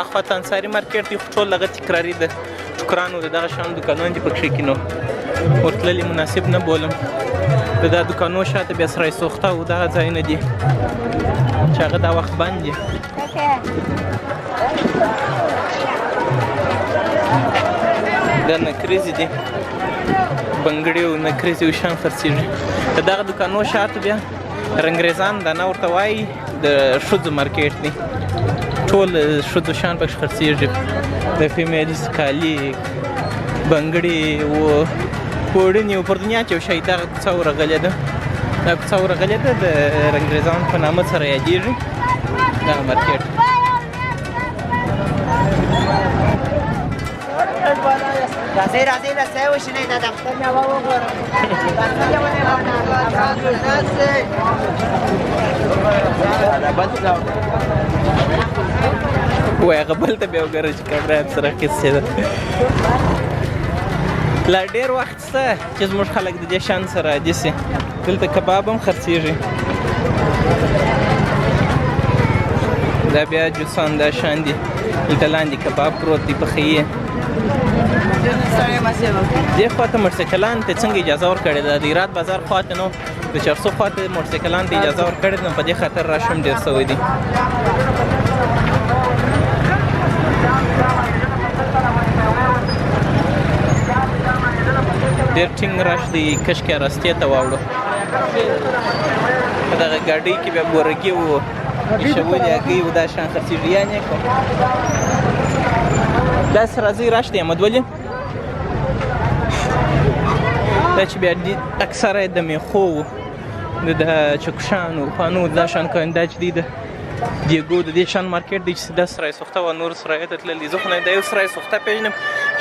اخوات انصاري مارکیټ دی خو ټول هغه تکراري ده ټوکرانو د دغه شان دوکانونه دي پکښې کې نو ورتللي مناسب نه بولم د دا دوکانو شاته بیا سرای سوخته او دغه ځایونه دي چې هغه دا وخت بند دي دا نکریزې دي بنګړي او نکریزې وشان خرڅېږي د دغه دوکانو شاته بیا رنګریزان دا نه ورته وایي د ښځو مارکیټ دی ټول ښځو شان پکښې خرڅېږي د فیمیلز کالي بنګړي او پوړني او پر دنیا چې یو شی دغه کوڅه ورغلې ده دا کوڅه ورغلې ده د رنګریزان په نامه سره یادېږي دغه مارکیټ راځئ راځئ د څه وشنئ دا دفتر مې وګورم وای هغه بل ته بیا وګوره چې کمره هم سره اخیستې ده لا ډېر وخت شته چې زموږ خلک د دې شان سره عادي سي دلته کباب هم خرڅېږي دا بیا جوسان دا شان دي دلته لاندې کباب پروت دی پخې یې دې خواته موټرسایکلان ته څنګه اجازه ورکړې ده د هرات بازار خواته نو د چرسو خواته موټرسایکلان ته اجازه ورکړې ده نو په دې خاطر راشم ډېر سوی دی ډېر ټینګ راش دی کشکې راستې ته واوړو په دغه ګاډۍ کې بیا بورګي و ایښولي هګۍ و دا شان خرڅېږي یعنې کوم داسې راځئ راش دی احمد ولي دا چې بیا اکثره د میخو و د چکشانو پانو دا شان کوین دا چې دی د دیګو د دې شان مارکیټ دی چې دا سرای سوخته و نور سرایو ته تللي زه خو نه دا یو سرای سوخته پېژنم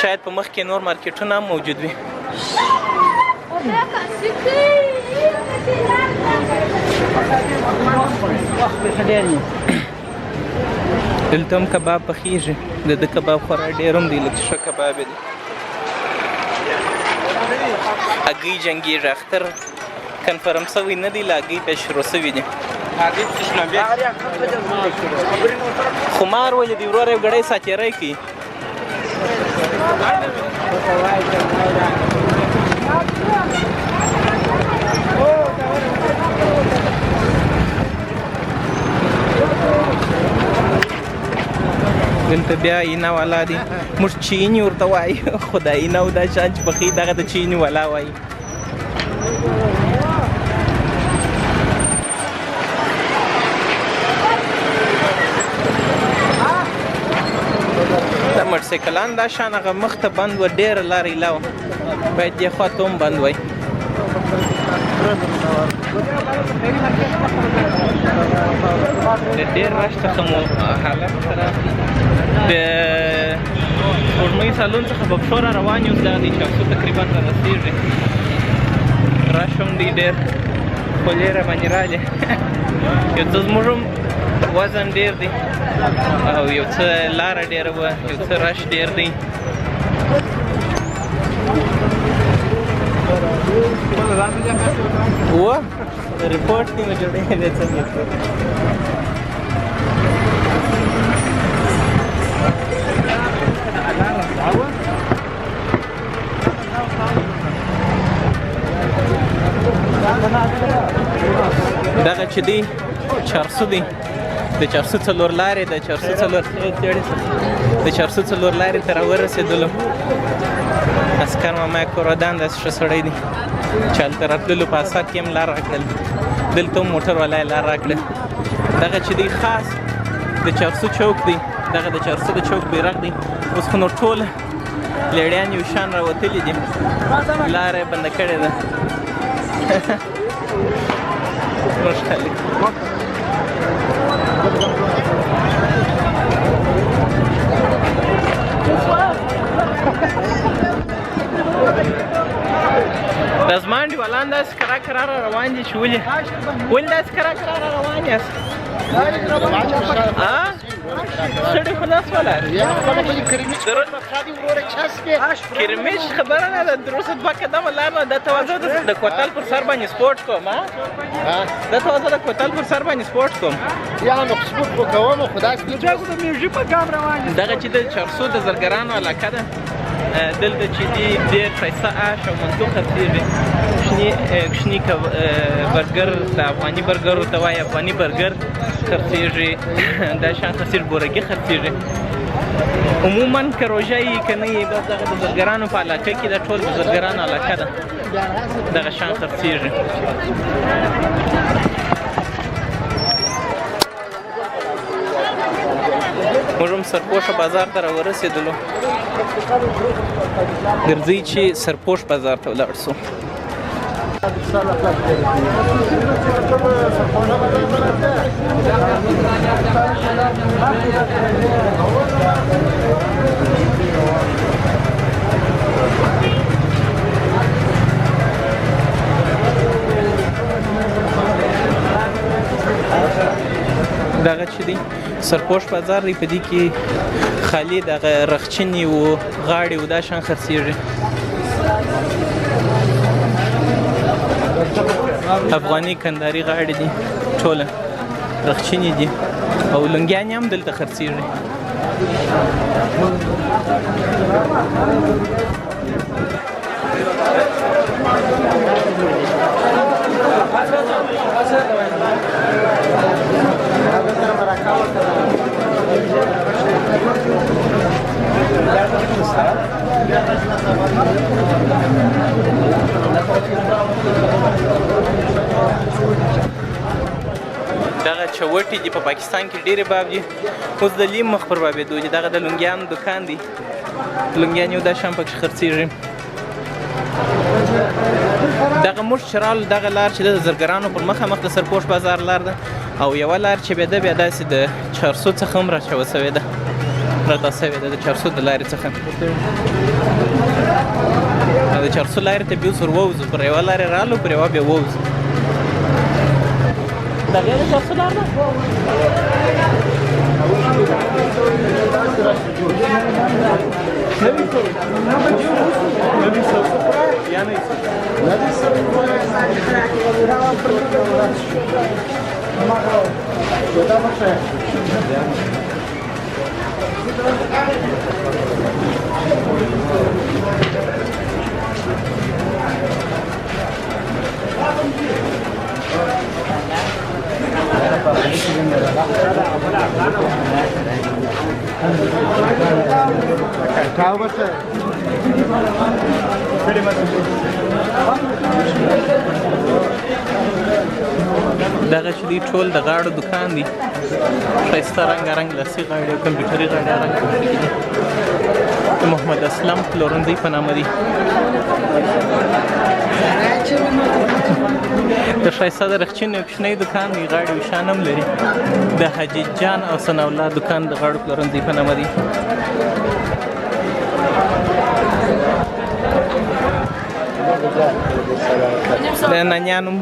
شاید په مخ کې نور مارکیټونه هم موجود وي دلته هم کباب پخېږي د ده کباب خورا ډېر هم دی لکه ښه کباب دی هګۍ جنګېږي اختر کنفرم سوی نه دی له هګۍ پې شروع سوي دي خمار ولې دی وروره یو ګړی ساتېری کوي دلته بیا اینا والا دي موږ چیني ورته وایي خو دا اینا او دا شان چې پخې دغه د چیني والا وایي دا موټرسایکلان دا شان هغه مخ ته بند وه ډېره لاره ایله وه باید دې خوا ته هم بند وای د ډېر رش څخه مو حالت خراب دی د سپوږمۍ سالون څخه په پښو را روان یو دا دی چارسو تقریبا را رسېږي رش هم دی ډېر خولې را باندې رالې یو څه زموږ هم وزن ډېر دی او یو څه لاره ډېره وه یو څه رش ډېر دی و ریپورټ دی نو جوړېږي دی څنګه دغه چې دی چارسو دی د چارسو څلور لارې د چارسو څلور لارې ته راورسېدلو عسکر ماما کورودان داسې ښه سړی دی چې هلته راتللو په اسات کې هم لار راکړل دلته هم موټر والا یې لار راکړه دغه چې دی خاص د چارسو چوک دی دغه د چارسو د چوک بیرغ دی اوس خو نو ټول لیډیان یو شان راوتلي دي لاره یې بنده کړې ده خوش خلک د زما انډیوالان داسې کرار کرار روان دي چې ولې داسې کرار کرار روان یاست سړی خو لاس ولاړ یا خپله خو دې کرمیچ خادي وروره چسکې کرمیش خبره نه ده دروسه دوه قدمه لار نه ده توازه د کوتل پر سر باندې سپورټ کوم دا توازه د کوتل پر سر باندې سپورټ کوم یا نو سپورټ خو کوم خو داسې د میوزیک په ګام روان دي دغه چې د 400 د زرګرانو علاقه ده دلته چې دي ډېر ښایسته آش او منتو خرڅېږي کوچني برګر د افغاني برګر ورته وایي افغاني برګر خرڅېږي دا شان خرڅېږي بورګي خرڅېږي عموما که روژه یي که نه یي بس دغه د زرګرانو په علاقه کې دا ټول د زرګرانو علاقه ده دغه شان خرڅېږي موږ هم سرپوشه بازار ته راورسېدلو ګرځئ چې سرپوش بازار ته ولاړ سو دغه چې دی سرپوش بازار دی په دې کې خالي دغه رخچینې و غاړې و دا شان خرڅېږي افغاني کنداري غاړې دي ټوله رخچینې دي او لنګیانې هم دلته خرڅېږي دغه چوټي دي په پاکستان کې ډېرې باب دي اوس د لیم مخ پر بابېدو دي دغه د لونګیانو دکان دی لونګیان یو دا شان پکې خرڅېږي دغه موږ چې رالو دغه لار چې د زرګرانو پر مخامخ د سرپوش بازار لار ده او یوه لار چې بیا داسې د 400 څخه هم راچوه سوې ده راته سوې ده د 400 د لارې څخه د 400 لارې ته بیا اوس ور ووځو پر یوه لارې رالو پر یوه بیا ووځو دغه د 400 لار ده دغه چې دی ټول د غاړو دکان دی ښایسته رنګارنګ لاسي غاړې او کمپیوټري غاړې رنګ د محمد اسلم پلورنځي په نامه دی د ښایسته د رخچین یو کوچنی دکان دی غاړې او شان هم لري د حاجي جان او ثناء الله دکان د غاړو پلورنځي په نامه دی د نانیانو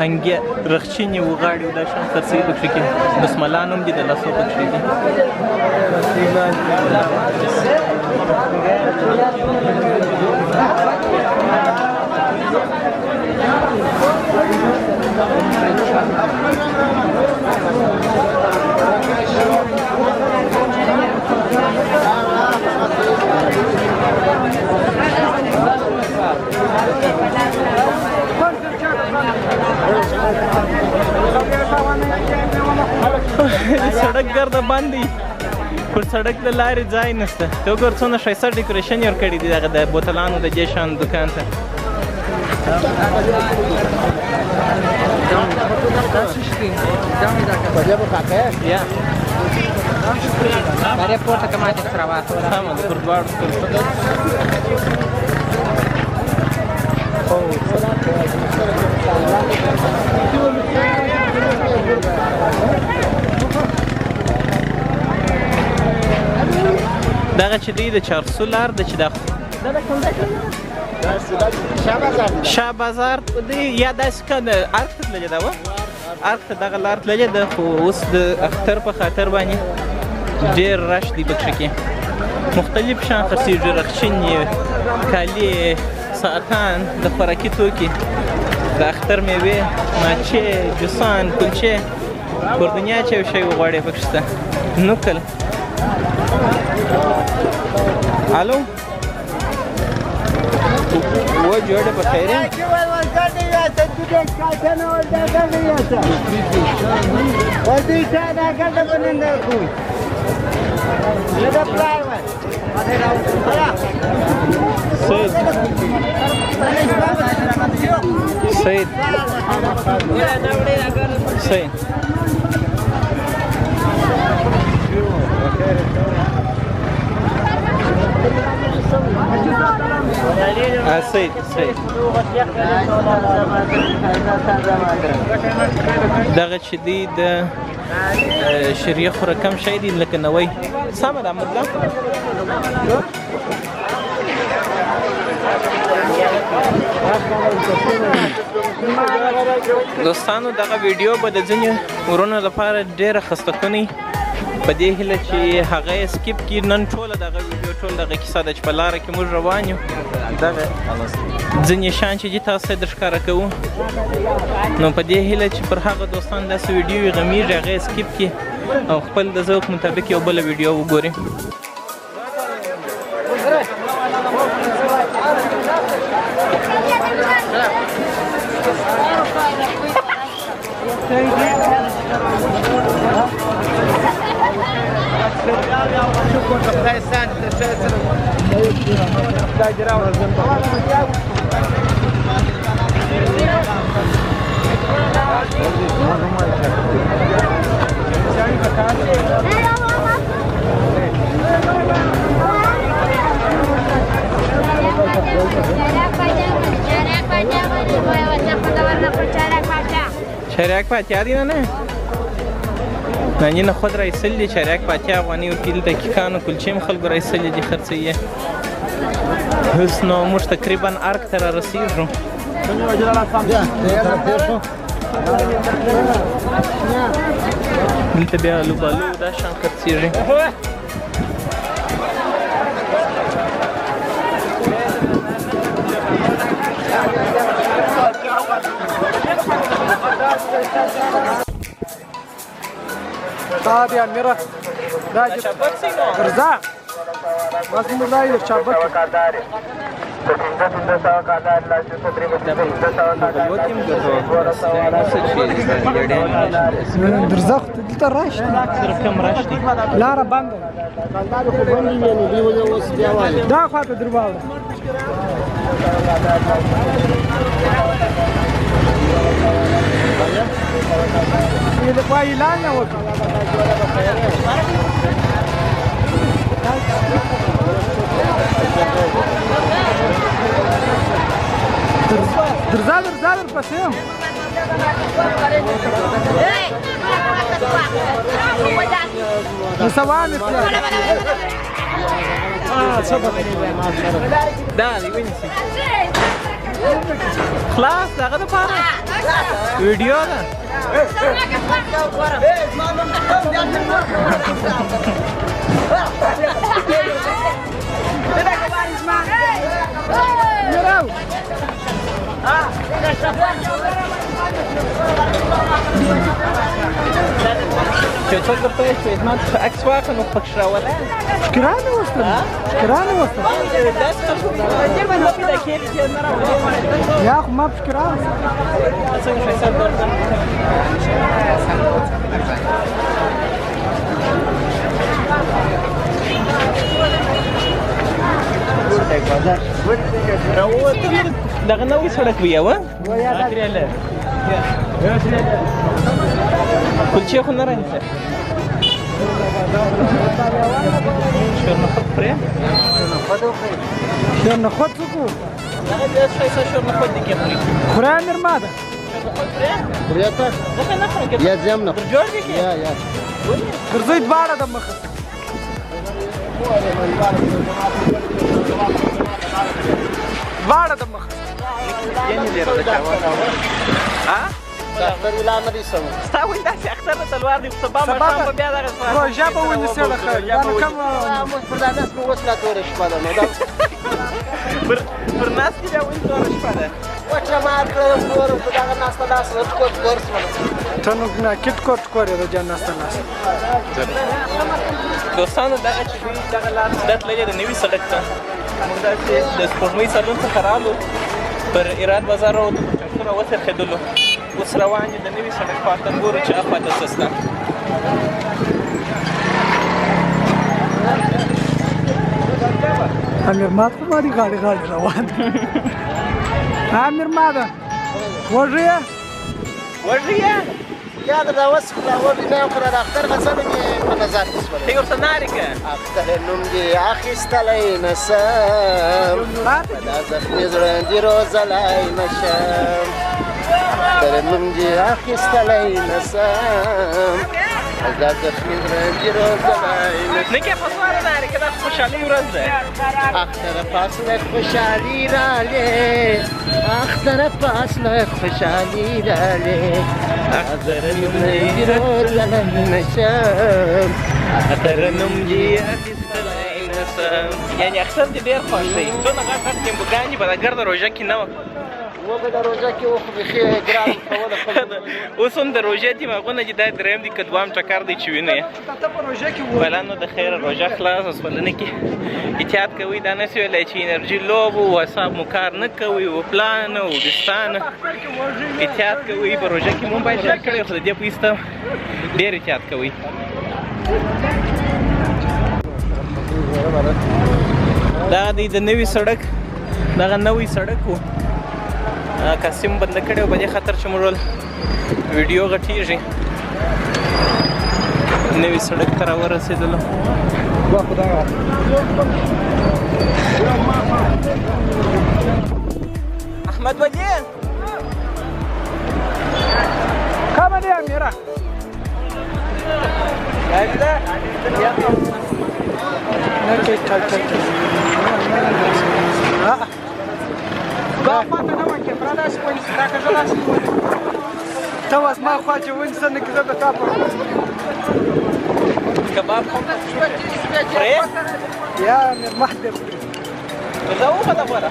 انګیا رخچینې و غاړې و دا شان خرڅوي پکښې کې بسملان هم دي د لاسو پکښې دي سړک ګرده بند دی پر سړک د لارې ځای نشته ته وګوره څومره ښایسته ډیکوریشن یې ورکړي دي دغه د بوتلانو د دې شان دکان ته یا Daré porta que mais tem que travar. سمه ده پر دواړو دغه چې دی د 400 لار ده چې دا شاه بازار دی یا داسې که د ارګ ته تللې ده وه ارګ ته دغه لار تللې ده خو اوس د اختر په خاطر باندې ډېر رش دی پکښې کې مختلف شیان خرڅېږي رخچینې کالي ساعتان د خوراکي توکي د اختر میوې ماچې جوسان کلچې اردنیا چې یو شی وغواړې پکښې شته نوکل الو वो जोड़े बखेरे सही सही सही सही دغه چې دی د شریخ رقم شی دی لکه نوی سمه ده مطلب دوستانو دغه ویډیو به د ځینې ورونو لپاره ډېره خسته کونې په دې هیله چې هغه یې سکیپ کړي نن ټوله دغه ویډیو ټول دغه کیسه ده چې په لاره کې موږ روان یو دغه ځینې شیان چې دي تاسو ته درښکاره کوو نو په دې هیله چې پر هغه دوستان داسې ویډیو یې غمیږي هغه یې سکیپ کړي او خپل د ذوق مطابق یو بله ویډیو وګوري چریک پاتیا دی نه نه خود رایسل دی چریک پاتیا افغاني ورکې دلته کیکان او کلچې هم خلکو رایسلې دي خرڅوي اوس نو موږ تقریبا ارګ ته رارسېږو دلته بیا الوبالو دا شان خرڅېږي صاحب یا میرا دا شبک سینو رضا بس مولای شبک درزا دلته راشي صرف کم راشي لاره بنده دا خواته درواله ये तो कोई इलाज ना होता درزال پسیم سوانه دا دی ونیسي خلاص دغه د پاره ویډیو ده چې څوک درته وایي چې زما عکس واخله نو پکښې راوله شکرانه وستم داسې خلکو ډېر باندې پیدا کېږي چې نه راوړي یا خو ما شکرانه څنګه ښایسته درځم دغه نوی سړک وي یوه کلچې خو نه رانیسه شورنخود خورې شورنخود څه کوو دغه ډېر ښایسته شورنخود دی کې خوري خورا نرمه ده شورنخود خورې خورې ته زه نه خورم یا ځم نه در جوړ دی کې یا درځئ دواړه د مخه دواړه د مخه یعنې ډېر د چاوا ها اختر ولا نه دي سم ستا وایي داسې اختر د تلوار دی خو سبا ماښام به بیا دغه روژه به ونیسې د خیر دا نو کوم موږ پر داس په وسلا تورې شپه ده نو دا پر ناست کې بیا ولې توره شپه ده وټه مار کړم کور په دغه ناس په داس کوټ کورس ولا ته نو نه کټ کوټ کورې د جان ناست دوستانو دغه چې دوی دغه لار دا تللې د نوي سړک ته موږ داسې د سپوږمۍ سالون څخه رالو پر ایراد بازار راوتو ټکټونه وڅرخېدلو اوس روان یو د نوي سړک خواته ګورو چې هغه خواته څه شته امیر ماد خو باندې غاړې غاړې روان امیر ماده وږی یې وږی یې یا دا وس خلا و بیا خو د اختر غسل می په نظر کې سول ته ورته نارې که اختر نوم دې اخیستلی نسم دا زخمي زړه دې روزلی نشم اختر نوم دې اخیستلی نسم دا زخمي زړه دې روزلی نشم نه کې په سواره نارې که دا خوشحالي ورځ ده اختر فاصله خوشحالي رالی اختر فاصله خوشحالي رالی اختر نوم دې روزلی نشم اختر نوم دې اخیستلی نسم یعنې اختر دې ډېر خوښ دی څونه غټ غټ ټیمبوګانې به د ګرده روژه کې نه وه وګه د روژه کې وخو بیخي ګران کوله اوس هم د روژې دماغونه چې دا درېیم دی که دوام چکر دی چې وینو یې بلانو د خیره روژه خلاصه سولنه کې احتیاط کوئ دا نسي ویلی چې انرژي لوب و حساب مو کار نه کوئ و پلان و بستان احتیاط کوئ په روژه کې موبایل شیر کړی خو د دې په ایسته ډېر احتیاط کوئ دا دی د نوي سړک دغه نوی سړک و کاسیم بنده کړی و په دې خاطر چې موږ ویډیو غټېږي نوي سړک ته راورسېدلو احمد ولی کمه دی امیره ته اوس ما خوا چې ونیسه نه کړه د تا په کباب خورې یا امیر ماد دې خوري زه وخته غوره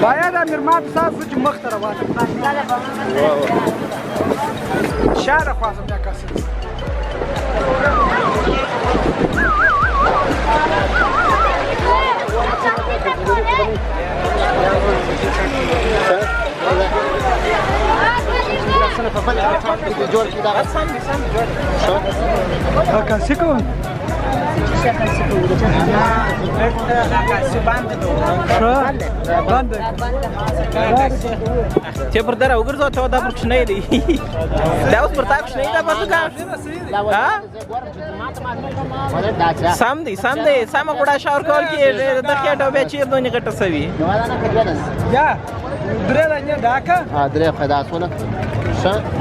باید امیر ماد ستاسو چې مخ ته روان یم شاره خواځم بیا کاسې جوړ کړي دا کاسې کوم چې پر دره وګرځو ته دا پر کوچنی دی دا اوس پر تا کوچنی دا پر څه سم دی سمه غوډه شاور کول کې د خېټو بیا چیر دونې ګټه سوي یا درې دانې ډاکه درې خداسونه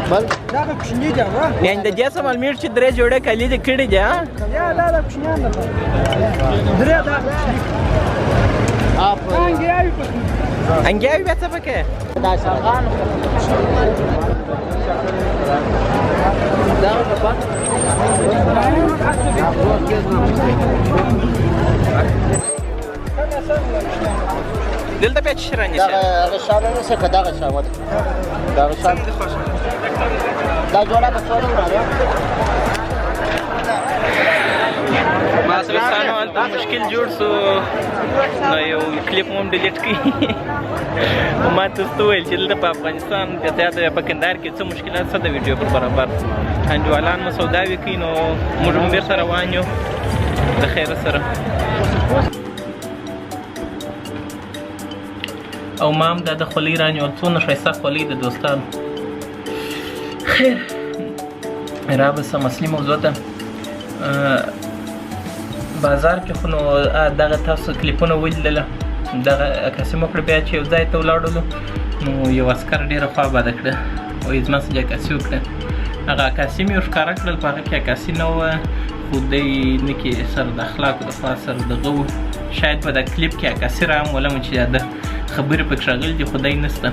بل دا کوچنی دی وا یعنې د دې سم المیټ چې درې جوړه کلی دې کړي دي یا دا کوچنیان ده درې دا انګیاوي بیا څه پکې دا شغال دلته بیا چې رانیسي دا شاله نه څه دا شاوت دا شاله دا جوړه په څوره راځي بس دوستانو هلته مشکل جوړ سو نو یو کلیپ مو هم ډیلیټ کړي ما تاسو ته وویل چې دلته په افغانستان که زیاته په کندهار کې څه مشکلات څه د ویډیو پر برابر انډیوالان مو سوداوي کوي نو موږ هم بېرته روان یو د خیره سره او ما هم دا د خولۍ رانیول څونه ښایسته خولۍ د دوستانو خیر رابسم اصلي موضوع ته بازار کې خو نو دغه تاسو کلیپونه ولیدله دغه عکاسي مو کړه بیا چې یو ځای ته ولاړلو نو یو عسکر ډېره خوا بده کړه وایي زما سره عکاسي وکړه هغه عکاسي مې ورښکاره کړل په هغه کې عکاسي نه وه خو دی نه کې سره د اخلاقو د خوا سره دغه و شاید په دا کلیپ کې عکاسي راولم چې د خبرې پکې راغلي دي خو دی نسته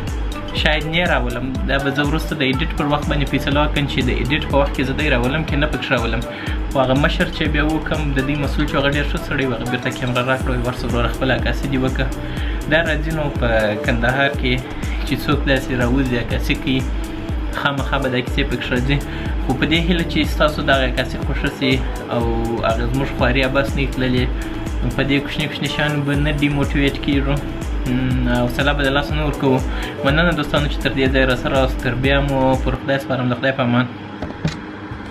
شاید نه راولم دا به زه وروسته د ایډیټ پر وخت باندې فیصله وکړم چې د ایډیټ په وخت کې زه دی راولم که نه پکې راولم خو هغه مشر چې بیا وکړم د دې مسؤل چې هغه ډېر ښه سړی و هغه بېرته کیمره راکړه ورسه وروره خپله عکاسي دې وکړه دا راځي نو په کندهار کې چې څوک داسې راوځي عکاسي کوي خامخا به دا کیسې پکې راځي خو په دې هیله چې ستاسو دغه عکاسي خوښه سي او هغه زموږ خواري عباس نه تللې په دې کوچني کوچني شیانو به نه ډیموټیویټ کېږو حوصله به د لاسه نه ورکوو مننه دوستانو چې تر دې ځایه راسره راست تر بیا مو پر خدای سپارم د خدای په امان